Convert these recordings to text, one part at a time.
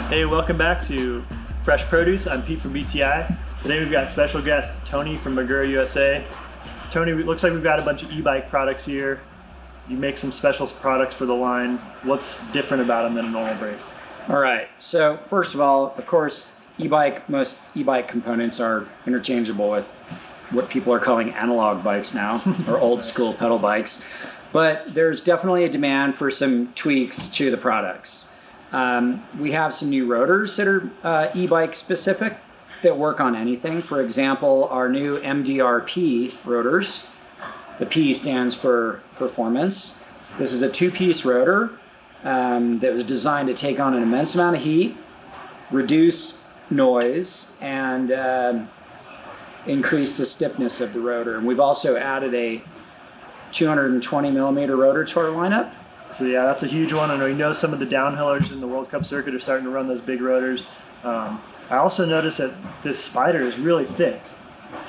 Hey, welcome back to Fresh Produce. I'm Pete from BTI. Today we've got special guest Tony from Magura USA. Tony, it looks like we've got a bunch of e-bike products here. You make some special products for the line. What's different about them than a normal brake? All right, so first of all, of course, most e-bike components are interchangeable with what people are calling analog bikes now, or old school pedal bikes. But there's definitely a demand for some tweaks to the products. We have some new rotors that are e-bike specific that work on anything. For example, our new MDR-P rotors. The P stands for performance. This is a two-piece rotor that was designed to take on an immense amount of heat, reduce noise, and increase the stiffness of the rotor. And we've also added a 220 millimeter rotor to our lineup. So yeah, that's a huge one. I know some of the downhillers in the World Cup circuit are starting to run those big rotors. I also noticed that this spider is really thick.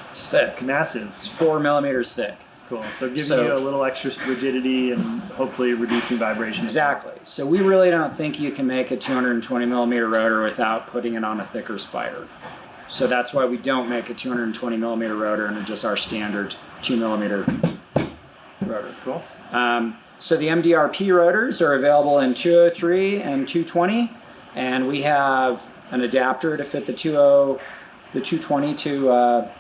It's thick. Massive. It's 4 millimeters thick. Cool. So giving you a little extra rigidity and hopefully reducing vibration. Exactly. So we really don't think you can make a 220 millimeter rotor without putting it on a thicker spider. So that's why we don't make a 220 millimeter rotor and just our standard 2 millimeter rotor. Cool. So the MDR-P rotors are available in 203 and 220, and we have an adapter to fit the 220 to a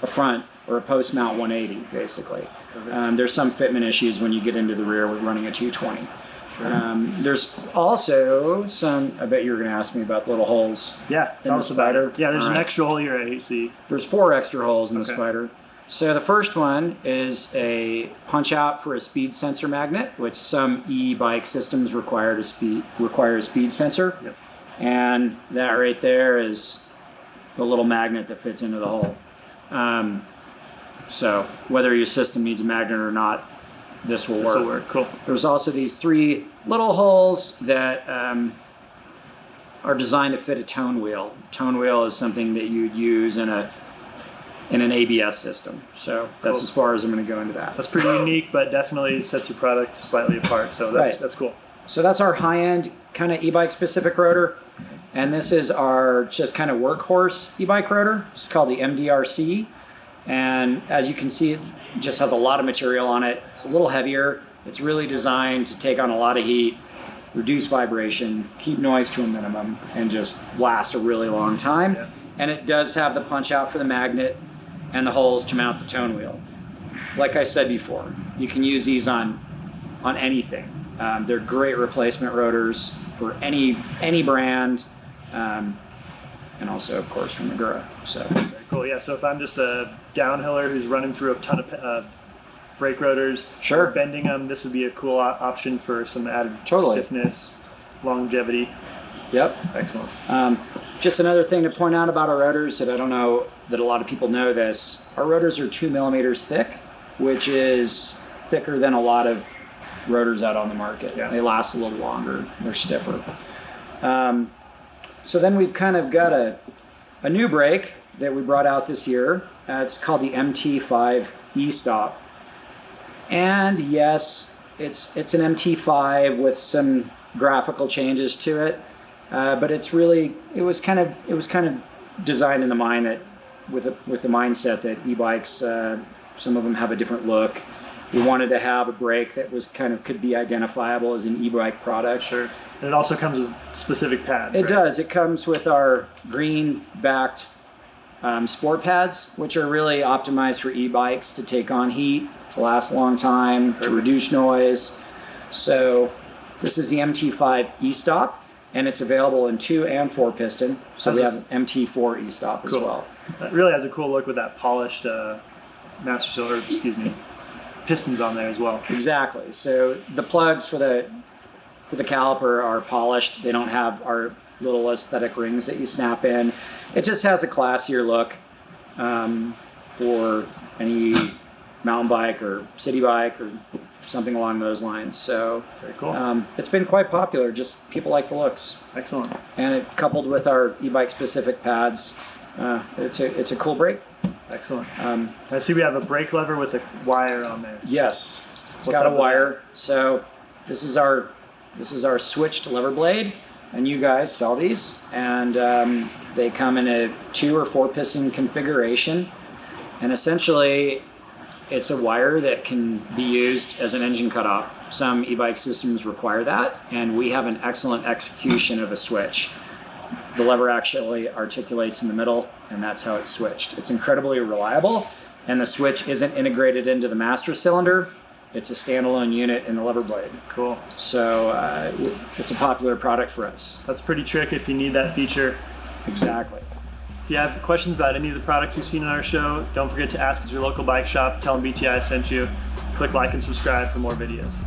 front or a post mount 180, basically. There's some fitment issues when you get into the rear with running a 220. Sure. There's also some, I bet you were going to ask me about the little holes in the spider. Yeah, there's an extra hole here I see. There's 4 extra holes in the spider. So the first one is a punch out for a speed sensor magnet, which some e-bike systems require a speed sensor. Yep. And that right there is the little magnet that fits into the hole. So whether your system needs a magnet or not, this will work. Cool. There's also these 3 little holes that are designed to fit a tone wheel. Tone wheel is something that you'd use in an ABS system. So that's as far as I'm going to go into that. That's pretty unique, but definitely sets your product slightly apart. So that's cool. So that's our high-end kind of e-bike specific rotor. And this is our just kind of workhorse e-bike rotor. It's called the MDR-C. And as you can see, it just has a lot of material on it. It's a little heavier. It's really designed to take on a lot of heat, reduce vibration, keep noise to a minimum, and just last a really long time. Yeah. And it does have the punch out for the magnet and the holes to mount the tone wheel. Like I said before, you can use these on anything. They're great replacement rotors for any brand, and also, of course, from Magura. So very cool. Yeah. So if I'm just a downhiller who's running through a ton of brake rotors, bending them, this would be a cool option for some added stiffness, longevity. Yep. Excellent. Just another thing to point out about our rotors that I don't know that a lot of people know this. Our rotors are 2 millimeters thick, which is thicker than a lot of rotors out on the market. Yeah. They last a little longer. They're stiffer. So then we've kind of got a new brake that we brought out this year. It's called the MT5 eSTOP. And yes, it's an MT5 with some graphical changes to it. But it was kind of designed in the mind that with the mindset that e-bikes, some of them have a different look. We wanted to have a brake that was could be identifiable as an e-bike product. Sure. And it also comes with specific pads. It does. It comes with our green-backed sport pads, which are really optimized for e-bikes to take on heat, to last a long time, to reduce noise. So this is the MT5 eSTOP. And it's available in 2 and 4 piston. So we have MT4 eSTOP as well. That really has a cool look with that polished pistons on there as well. Exactly. So the plugs for the caliper are polished. They don't have our little aesthetic rings that you snap in. It just has a classier look for any mountain bike or city bike or something along those lines. So very cool. It's been quite popular. Just people like the looks. Excellent. And it coupled with our e-bike specific pads, it's a cool brake. Excellent. I see we have a brake lever with a wire on there. Yes, it's got a wire. So this is our switched lever blade. and you guys sell these, and they come in a 2 or 4 piston configuration, and essentially it's a wire that can be used as an engine cutoff. Some e-bike systems require that, and we have an excellent execution of a switch. The lever actually articulates in the middle, and that's how it's switched. It's incredibly reliable, and the switch isn't integrated into the master cylinder. It's a standalone unit in the lever blade. Cool. So it's a popular product for us. That's pretty trick if you need that feature. Exactly. If you have questions about any of the products you've seen on our show, don't forget to ask at your local bike shop. Tell them BTI sent you. Click like and subscribe for more videos.